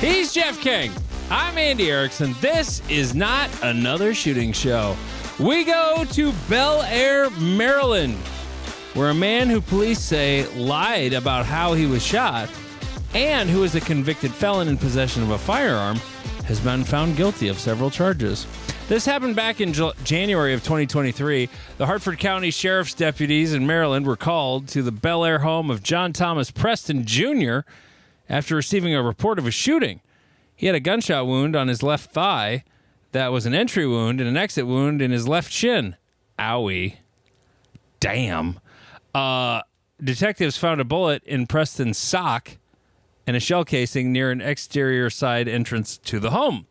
He's Jeff King. I'm Andy Erickson. This is not another shooting show. We go to Bel Air, Maryland, where a man who police say lied about how he was shot and who is a convicted felon in possession of a firearm has been found guilty of several charges. This happened back in January of 2023. The Hartford County Sheriff's deputies in Maryland were called to the Bel Air home of John Thomas Preston Jr. after receiving a report of a shooting. He had a gunshot wound on his left thigh that was an entry wound and an exit wound in his left shin. Owie. Damn. Detectives found a bullet in Preston's sock and a shell casing near an exterior side entrance to the home.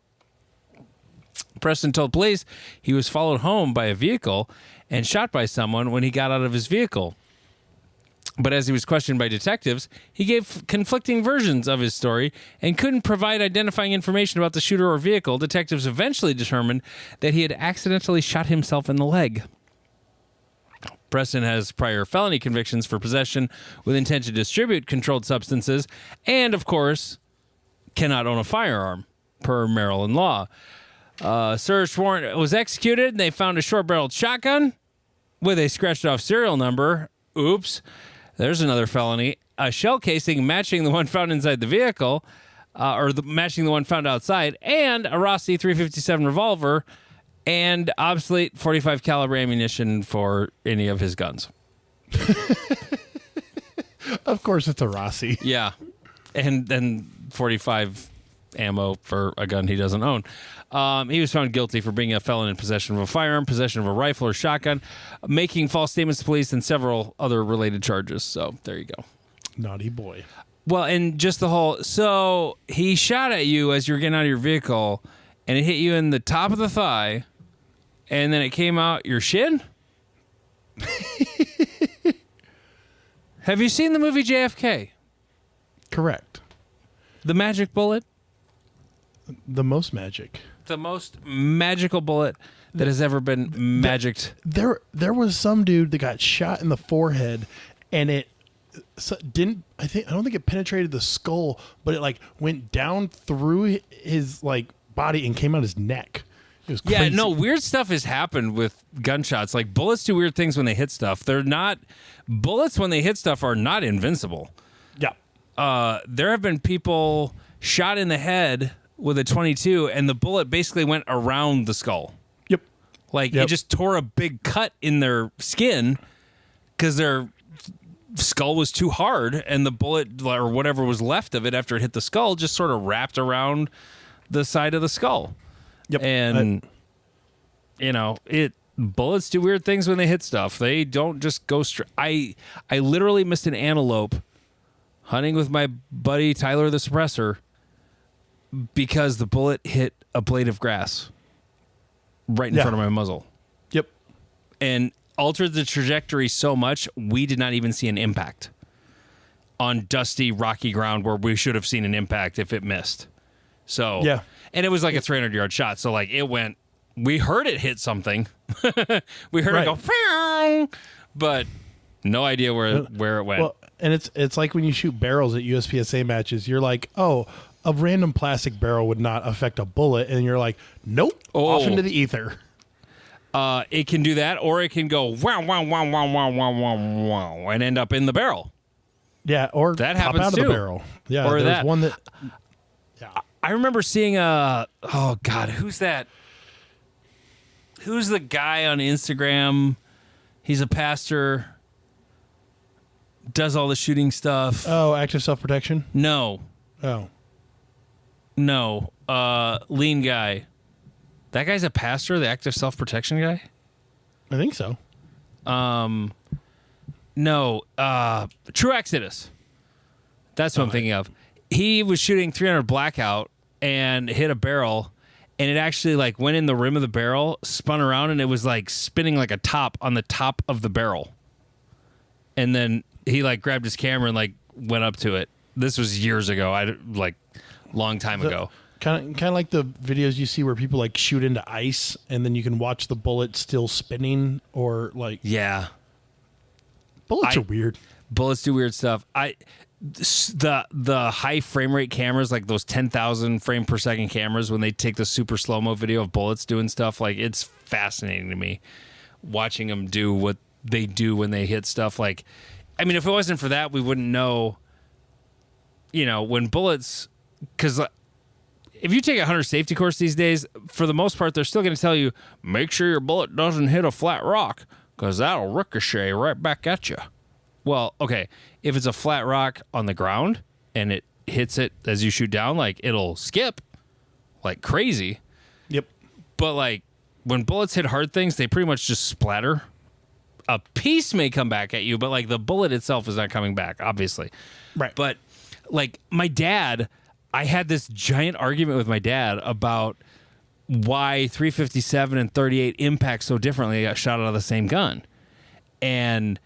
Preston told police he was followed home by a vehicle and shot by someone when he got out of his vehicle. But as he was questioned by detectives, he gave conflicting versions of his story and couldn't provide identifying information about the shooter or vehicle. Detectives eventually determined that he had accidentally shot himself in the leg. Preston has prior felony convictions for possession with intent to distribute controlled substances and, of course, cannot own a firearm, per Maryland law. Search warrant was executed, and they found a short-barreled shotgun with a scratched-off serial number. Oops. There's another felony. A shell casing matching the one found inside the vehicle, matching the one found outside, and a Rossi .357 revolver, and obsolete .45 caliber ammunition for any of his guns. Of course, it's a Rossi. Yeah, and then .45 ammo for a gun he doesn't own. He was found guilty for being a felon in possession of a firearm, possession of a rifle or shotgun, making false statements to police, and several other related charges. So there you go. Naughty boy. Well, and just the whole... So he shot at you as you were getting out of your vehicle, and it hit you in the top of the thigh, and then it came out your shin? Have you seen the movie JFK? Correct. The magic bullet? The most magic. The most magical bullet that has ever been magicked. There was some dude that got shot in the forehead, and it didn't. I don't think it penetrated the skull, but it like went down through his like body and came out his neck. It was crazy. Yeah, no, weird stuff has happened with gunshots. Like bullets do weird things when they hit stuff. They're not bullets when they hit stuff are not invincible. Yeah. There have been people shot in the head with a .22, and the bullet basically went around the skull. Yep. Like, it just tore a big cut in their skin because their skull was too hard, and the bullet, or whatever was left of it after it hit the skull, just sort of wrapped around the side of the skull. Yep. And, bullets do weird things when they hit stuff. They don't just go straight. I literally missed an antelope hunting with my buddy Tyler the Suppressor because the bullet hit a blade of grass right in front of my muzzle. Yep. And altered the trajectory so much, we did not even see an impact on dusty, rocky ground where we should have seen an impact if it missed. So, yeah. And it was like a 300-yard shot. So, like, it went, we heard it hit something. We heard it go, Pew! But no idea where it went. Well, and it's like when you shoot barrels at USPSA matches, you're like, oh, a random plastic barrel would not affect a bullet, and you're like, nope, off into the ether. It can do that, or it can go wow, wow, wow, wow, wow, wow, wow, wow, and end up in the barrel. Yeah, or that pop happens out too. Of the barrel. Yeah, or there's one that. Yeah, I remember seeing oh God, who's that? Who's the guy on Instagram? He's a pastor. Does all the shooting stuff. Oh, active self-protection? No. Oh. No. Lean guy. That guy's a pastor, the active self-protection guy? I think so. No. True Exodus. That's what I'm thinking of. He was shooting 300 blackout and hit a barrel, and it actually like went in the rim of the barrel, spun around, and it was like spinning like a top on the top of the barrel. And then he like grabbed his camera and like went up to it. This was years ago. Long time ago. Kind of like the videos you see where people like shoot into ice and then you can watch the bullet still spinning or like. Yeah. Bullets are weird. Bullets do weird stuff. the high frame rate cameras, like those 10,000 frame per second cameras, when they take the super slow mo video of bullets doing stuff, like it's fascinating to me watching them do what they do when they hit stuff. Like, I mean, if it wasn't for that, we wouldn't know. When bullets, because if you take a hunter safety course these days, for the most part, they're still going to tell you, make sure your bullet doesn't hit a flat rock, because that'll ricochet right back at you. Well, okay, if it's a flat rock on the ground and it hits it as you shoot down, like, it'll skip like crazy. Yep. But, like, when bullets hit hard things, they pretty much just splatter. A piece may come back at you, but, like, the bullet itself is not coming back, obviously. Right. But, like, my dad, I had this giant argument with my dad about why 357 and 38 impact so differently. They got shot out of the same gun. And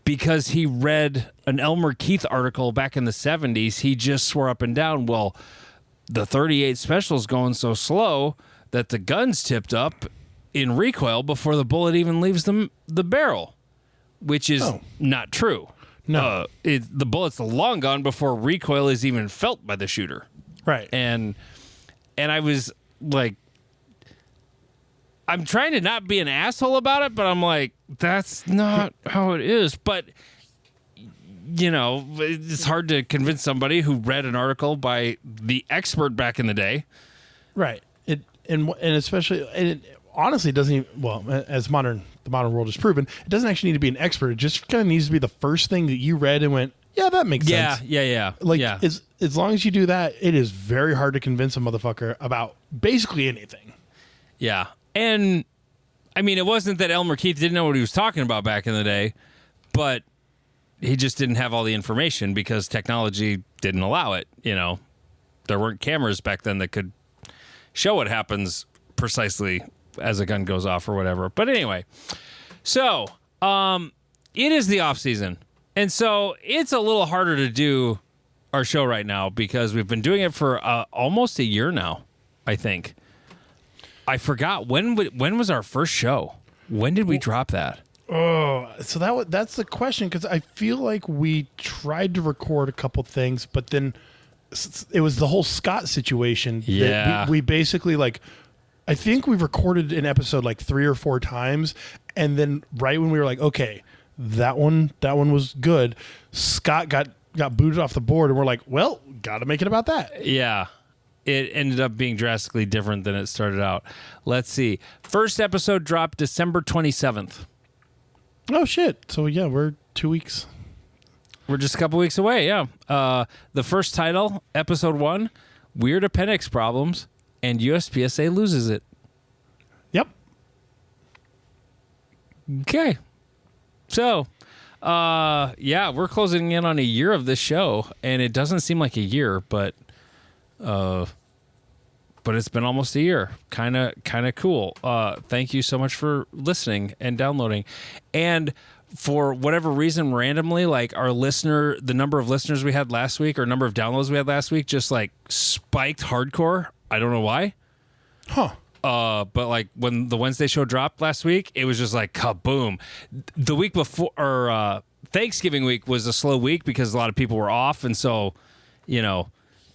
because he read an Elmer Keith article back in the 70s, he just swore up and down, well, the 38 special's going so slow that the gun's tipped up in recoil before the bullet even leaves the barrel, which is not true. No. The bullet's long gone before recoil is even felt by the shooter. Right. And I was like, I'm trying to not be an asshole about it, but I'm like, that's not how it is. But, it's hard to convince somebody who read an article by the expert back in the day. Right. And especially, honestly, it doesn't even, well, as the modern world has proven, it doesn't actually need to be an expert. It just kind of needs to be the first thing that you read and went, yeah, that makes sense. Yeah. Like, as long as you do that, it is very hard to convince a motherfucker about basically anything. Yeah. And, I mean, it wasn't that Elmer Keith didn't know what he was talking about back in the day, but he just didn't have all the information because technology didn't allow it. There weren't cameras back then that could show what happens precisely as a gun goes off or whatever. But anyway, so it is the off season. And so it's a little harder to do our show right now because we've been doing it for almost a year now, I think. I forgot when was our first show? When did we drop that? Oh, so that's the question, because I feel like we tried to record a couple things, but then it was the whole Scott situation. Yeah, that we basically, like, I think we've recorded an episode like 3 or 4 times, and then right when we were like, okay, that one was good, Scott got booted off the board, and we're like, well, got to make it about that. Yeah. It ended up being drastically different than it started out. Let's see. First episode dropped December 27th. Oh, shit. So, yeah, we're 2 weeks. We're just a couple weeks away, yeah. The first title, episode 1, Weird Appendix Problems, and USPSA loses it. Yep. Okay. So, we're closing in on a year of this show, and it doesn't seem like a year, but it's been almost a year. Kind of cool. Thank you so much for listening and downloading. And for whatever reason, randomly, like the number of listeners we had last week or number of downloads we had last week just like spiked hardcore. I don't know why. Huh. But like when the Wednesday show dropped last week, it was just like kaboom. The week before, or Thanksgiving week was a slow week because a lot of people were off. And so,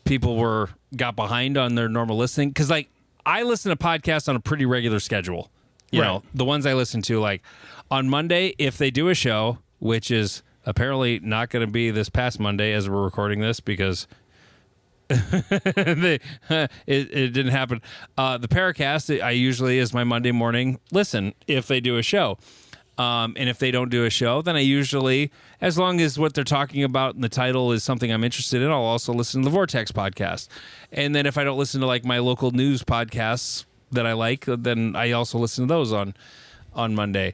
people got behind on their normal listening. Because, like, I listen to podcasts on a pretty regular schedule. You know, the ones I listen to, like, on Monday, if they do a show, which is apparently not going to be this past Monday as we're recording this because it didn't happen. The Paracast, I usually is my Monday morning listen if they do a show. And if they don't do a show, then I usually, as long as what they're talking about in the title is something I'm interested in, I'll also listen to the Vortex podcast. And then if I don't listen to like my local news podcasts that I like, then I also listen to those on Monday.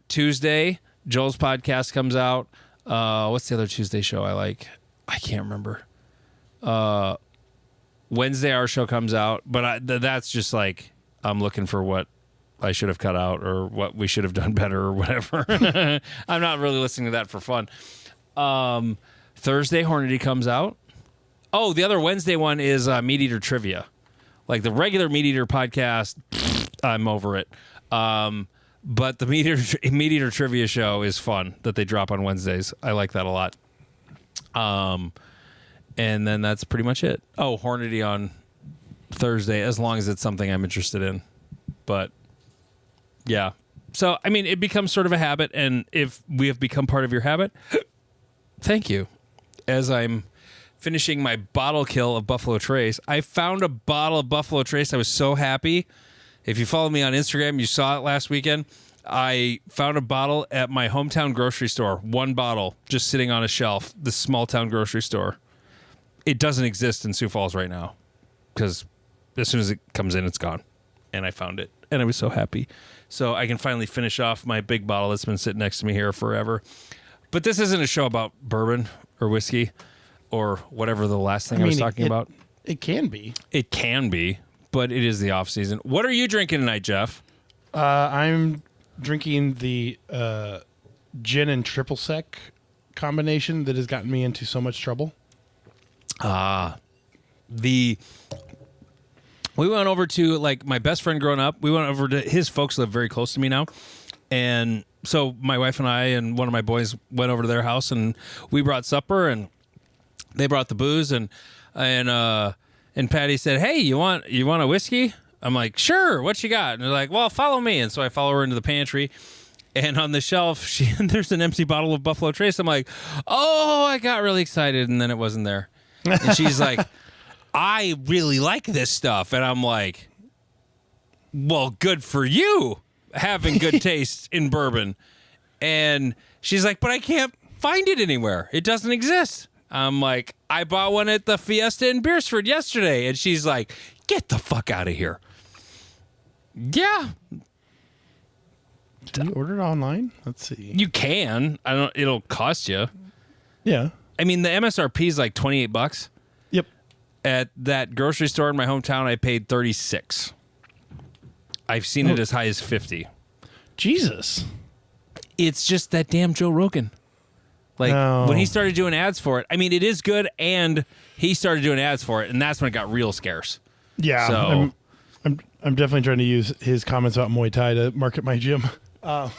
Tuesday, Joel's podcast comes out. What's the other Tuesday show I like? I can't remember. Wednesday, our show comes out, but that's just like I'm looking for what I should have cut out or what we should have done better or whatever. I'm not really listening to that for fun. Thursday, Hornady comes out. Oh, the other Wednesday one is Meat Eater Trivia. Like the regular Meat Eater podcast, I'm over it. But the Meat Eater Trivia show is fun that they drop on Wednesdays. I like that a lot. And then that's pretty much it. Oh, Hornady on Thursday, as long as it's something I'm interested in. But yeah. So, I mean, it becomes sort of a habit. And if we have become part of your habit, thank you. As I'm finishing my bottle kill of Buffalo Trace, I found a bottle of Buffalo Trace. I was so happy. If you follow me on Instagram, you saw it last weekend. I found a bottle at my hometown grocery store. One bottle just sitting on a shelf, this small town grocery store. It doesn't exist in Sioux Falls right now because as soon as it comes in, it's gone. And I found it, and I was so happy. So I can finally finish off my big bottle that's been sitting next to me here forever. But this isn't a show about bourbon or whiskey or whatever the last thing I was talking about. It can be. It can be, but it is the off season. What are you drinking tonight, Jeff? I'm drinking the gin and triple sec combination that has gotten me into so much trouble. We went over to, like, my best friend growing up. We went over to his folks live very close to me now. And so my wife and I and one of my boys went over to their house, and we brought supper, and they brought the booze, and Patty said, "Hey, you want a whiskey?" I'm like, "Sure, what you got?" And they're like, "Well, follow me." And so I follow her into the pantry, and on the shelf, there's an empty bottle of Buffalo Trace. I'm like, "Oh," I got really excited, and then it wasn't there. And she's like, "I really like this stuff." And I'm like, "Well, good for you having good taste in bourbon." And she's like, "But I can't find it anywhere. It doesn't exist." I'm like, "I bought one at the Fiesta in Beersford yesterday." And she's like, "Get the fuck out of here." Yeah. Can you order it online? Let's see. You can. It'll cost you. Yeah. I mean, the MSRP is like $28. Yep. At that grocery store in my hometown, I paid $36. I've seen it as high as $50. Jesus. It's just that damn Joe Rogan. Like, when he started doing ads for it, I mean, it is good, and he started doing ads for it, and that's when it got real scarce. Yeah. So, I'm definitely trying to use his comments about Muay Thai to market my gym. Well,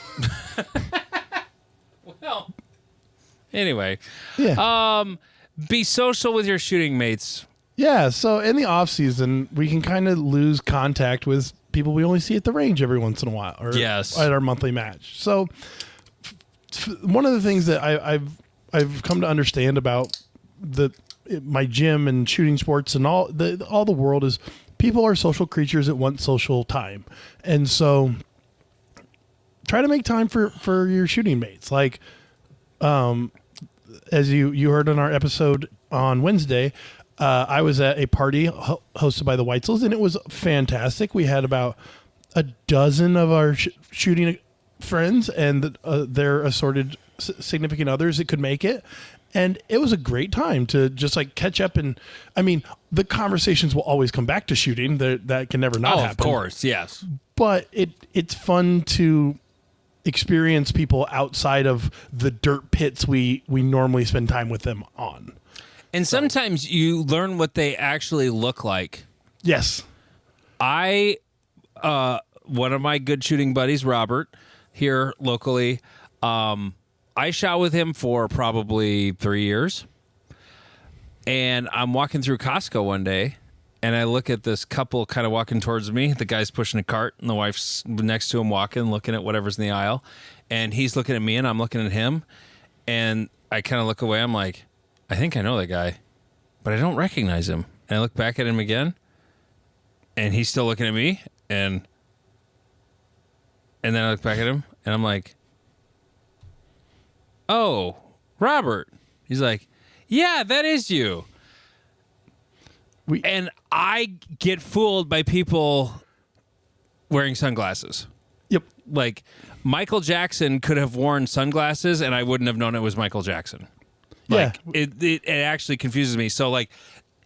anyway. Yeah. Be social with your shooting mates. Yeah. So in the off season, we can kind of lose contact with people we only see at the range every once in a while, or Yes. at our monthly match. So one of the things that I've come to understand about my gym and shooting sports and all the world is people are social creatures that want social time, and so try to make time for your shooting mates. Like, as you heard on our episode on Wednesday, I was at a party hosted by the Weitzel's, and it was fantastic. We had about a dozen of our shooting friends and their assorted significant others that could make it. And it was a great time to just like catch up. And I mean, the conversations will always come back to shooting. That can never not happen. Of course, yes. But it's fun to experience people outside of the dirt pits we normally spend time with them on. And sometimes you learn what they actually look like. Yes. One of my good shooting buddies, Robert, here locally, I shot with him for probably 3 years. And I'm walking through Costco one day, and I look at this couple kind of walking towards me. The guy's pushing a cart, and the wife's next to him walking, looking at whatever's in the aisle. And he's looking at me, and I'm looking at him. And I kind of look away. I'm like, I think I know that guy, but I don't recognize him. And I look back at him again, and he's still looking at me. And then I look back at him, and I'm like, "Oh, Robert." He's like, "Yeah, that is you." And I get fooled by people wearing sunglasses. Yep. Like, Michael Jackson could have worn sunglasses, and I wouldn't have known it was Michael Jackson. Like, yeah. It actually confuses me. So, like,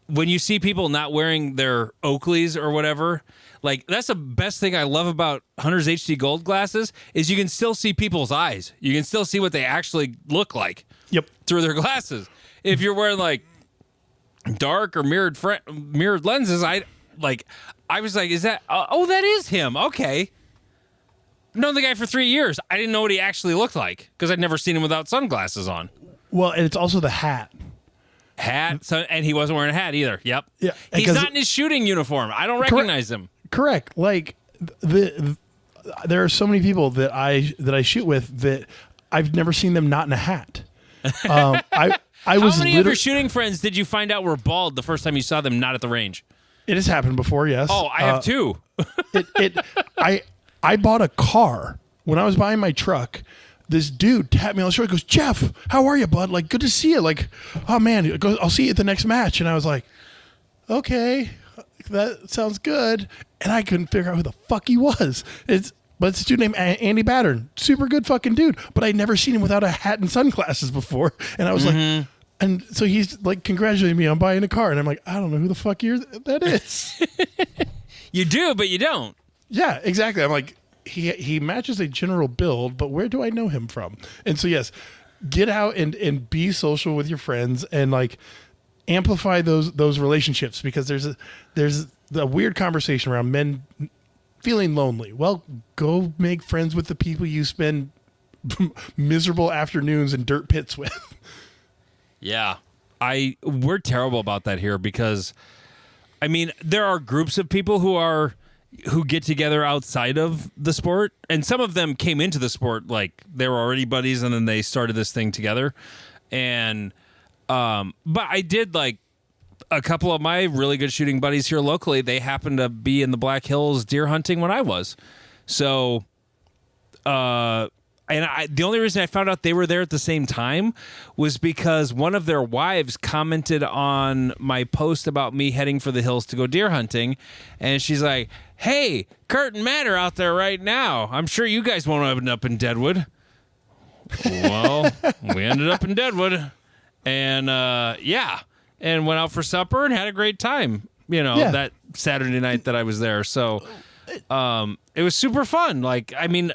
when you see people not wearing their Oakleys or whatever, like, that's the best thing I love about Hunter's HD Gold glasses is you can still see people's eyes. You can still see what they actually look like. Yep. Through their glasses. If you're wearing, like, dark or mirrored lenses, I was like, is that, oh, that is him. Okay. I've known the guy for 3 years. I didn't know what he actually looked like because I'd never seen him without sunglasses on. Well, and it's also the hat. Hat, so, and he wasn't wearing a hat either. Yep. Yeah, He's 'cause- not in his shooting uniform. I don't recognize him. Correct. Like there are so many people that I shoot with that I've never seen them not in a hat. I was How many of your shooting friends did you find out were bald the first time you saw them not at the range? It has happened before, yes. Oh, I have two. I bought a car when I was buying my truck. This dude tapped me on the shoulder. He goes, "Jeff, how are you, bud? Like, good to see you. Like, oh man, he goes, I'll see you at the next match." And I was like, "Okay, that sounds good." And I couldn't figure out who the fuck he was. But it's a dude named Andy Battern, super good fucking dude. But I'd never seen him without a hat and sunglasses before. And I was like, and so he's like congratulating me on buying a car, and I'm like, I don't know who the fuck that is. You do, but you don't. Yeah, exactly. I'm like, he matches a general build, but where do I know him from? And so yes, get out and be social with your friends and like amplify those relationships, because there's a weird conversation around men feeling lonely. Well, go make friends with the people you spend miserable afternoons in dirt pits with. Yeah. We're terrible about that here because, I mean, there are groups of people who get together outside of the sport, and some of them came into the sport like they were already buddies and then they started this thing together. And but I did like a couple of my really good shooting buddies here locally. They happened to be in the Black Hills deer hunting when I was. So the only reason I found out they were there at the same time was because one of their wives commented on my post about me heading for the hills to go deer hunting. And she's like, "Hey, Kurt and Matt are out there right now. I'm sure you guys won't end up in Deadwood." Well, we ended up in Deadwood. And, and went out for supper and had a great time, that Saturday night that I was there. So it was super fun. Like, I mean,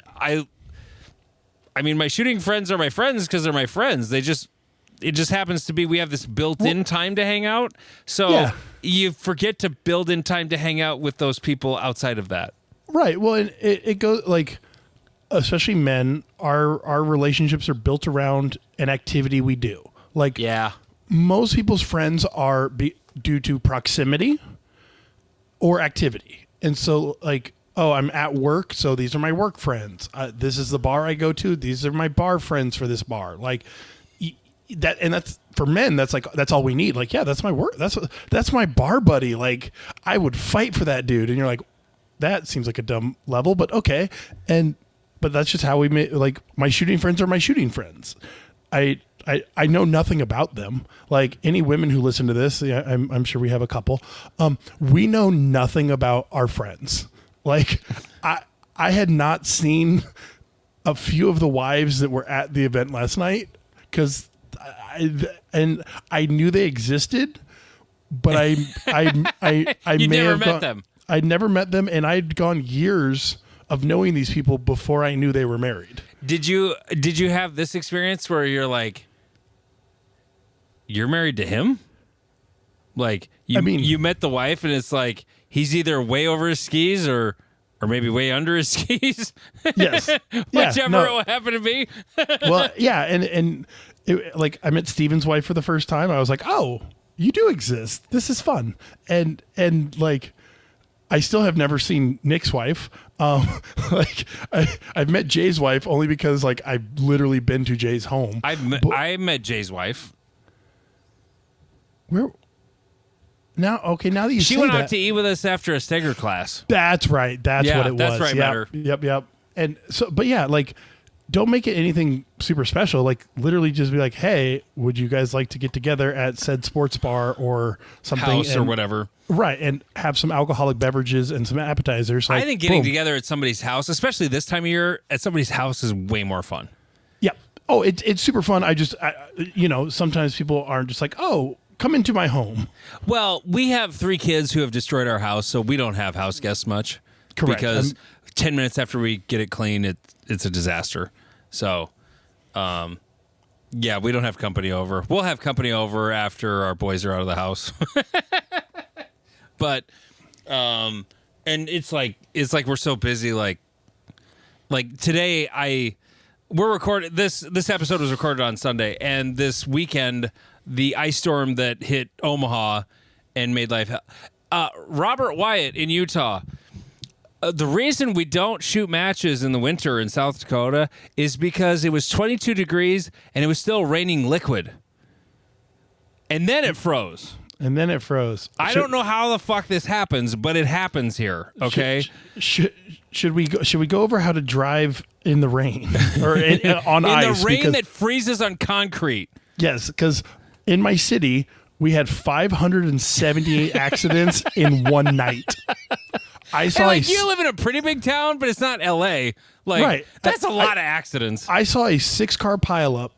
my shooting friends are my friends because they're my friends. It just happens to be we have this built-in time to hang out. So you forget to build in time to hang out with those people outside of that. Right. Well, and it goes like, especially men, our relationships are built around an activity we do. Like, most people's friends are due to proximity or activity. And so like, oh, I'm at work, so these are my work friends. This is the bar I go to. These are my bar friends for this bar. Like that, and that's for men. That's like that's all we need. Like, yeah, that's my work. That's my bar buddy. Like, I would fight for that dude. And you're like, that seems like a dumb level, but okay. But that's just how we make. Like, my shooting friends are my shooting friends. I know nothing about them. Like, any women who listen to this, I'm sure we have a couple. We know nothing about our friends. Like, I had not seen a few of the wives that were at the event last night because I knew they existed, but I you may never have met them. I'd never met them, and I'd gone years of knowing these people before I knew they were married. Did you have this experience where you're like, you're married to him? Like, you met the wife and it's like he's either way over his skis or maybe way under his skis. Yes. Whichever it will happen to be. Well, yeah, and like I met Steven's wife for the first time. I was like, "Oh, you do exist. This is fun." And like, I still have never seen Nick's wife. Like, I've met Jay's wife only because like I've literally been to Jay's home. I met Jay's wife. Where? Now that you she say went that, out to eat with us after a Steger class. That's right. That's what it was. That's right. Yep. And so, but yeah, like, don't make it anything super special. Like, literally just be like, "Hey, would you guys like to get together at said sports bar or something, house or whatever?" Right, and have some alcoholic beverages and some appetizers. Like, I think getting together at somebody's house, especially this time of year, at somebody's house is way more fun. Yeah. Oh, it's super fun. I sometimes people aren't just like, "Oh, come into my home." Well, we have 3 kids who have destroyed our house, so we don't have house guests much. Correct. Because 10 minutes after we get it clean, it's a disaster. So, we don't have company over. We'll have company over after our boys are out of the house. But, and it's like we're so busy. Like today, we're recording this episode was recorded on Sunday, and this weekend, the ice storm that hit Omaha and made life hell. Robert Wyatt in Utah. The reason we don't shoot matches in the winter in South Dakota is because it was 22 degrees and it was still raining liquid. And then it froze. I don't know how the fuck this happens, but it happens here. Okay. Should we go over how to drive in the rain or on in ice? In the rain that freezes on concrete. Yes, because in my city we had 578 accidents in one night. I saw you live in a pretty big town, but it's not L.A. Right. That's a lot of accidents. I saw a 6-car pileup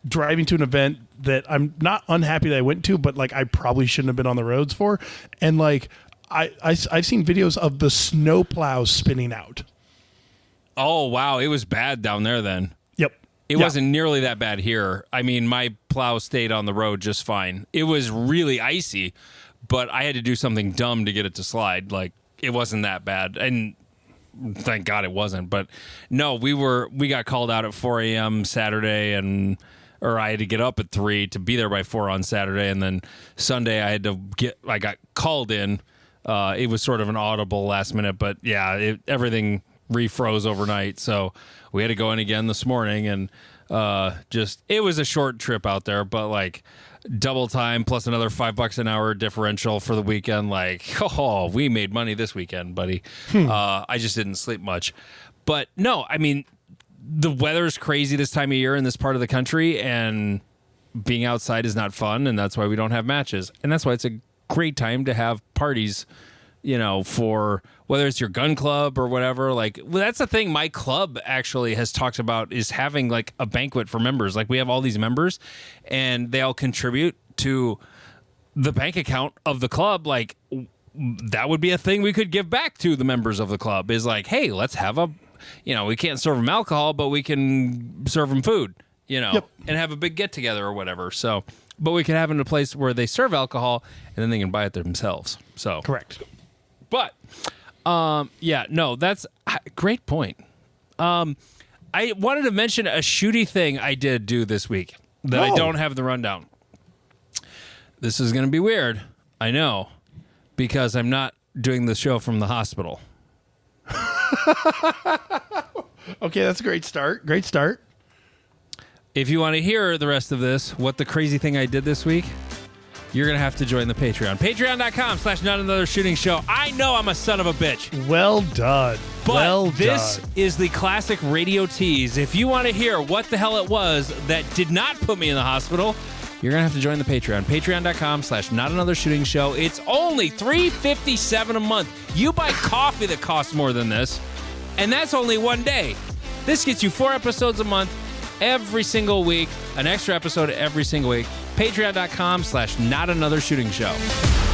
driving to an event that I'm not unhappy that I went to, but I probably shouldn't have been on the roads for. And I've seen videos of the snow plows spinning out. Oh, wow. It was bad down there then. Yep. It wasn't nearly that bad here. I mean, my plow stayed on the road just fine. It was really icy, but I had to do something dumb to get it to slide. It wasn't that bad. And thank God it wasn't. But no, we got called out at 4 a.m. Saturday, or I had to get up at 3 to be there by 4 on Saturday. And then Sunday I got called in. It was sort of an audible last minute, but yeah, everything refroze overnight. So we had to go in again this morning, and it was a short trip out there, but double time plus another $5 an hour differential for the weekend. We made money this weekend, buddy. I just didn't sleep much. But no, I mean, the weather's crazy this time of year in this part of the country, and being outside is not fun, and that's why we don't have matches. And that's why it's a great time to have parties, for whether it's your gun club or whatever. That's the thing my club actually has talked about, is having a banquet for members. We have all these members and they all contribute to the bank account of the club. That would be a thing we could give back to the members of the club, is hey, let's have we can't serve them alcohol, but we can serve them food, and have a big get together or whatever. So, but we can have it in a place where they serve alcohol and then they can buy it themselves. So correct. But, that's a great point. I wanted to mention a shooty thing I did do this week that I don't have the rundown. This is going to be weird, I know, because I'm not doing the show from the hospital. Okay, that's a great start. Great start. If you want to hear the rest of this, what the crazy thing I did this week, you're going to have to join the Patreon. Patreon.com/NotAnotherShootingShow. I know I'm a son of a bitch. Well done. But this is the classic radio tease. If you want to hear what the hell it was that did not put me in the hospital, you're going to have to join the Patreon. Patreon.com/NotAnotherShootingShow. It's only $3.57 a month. You buy coffee that costs more than this, and that's only one day. This gets you 4 episodes a month every single week, an extra episode every single week. Patreon.com/NotAnotherShootingShow.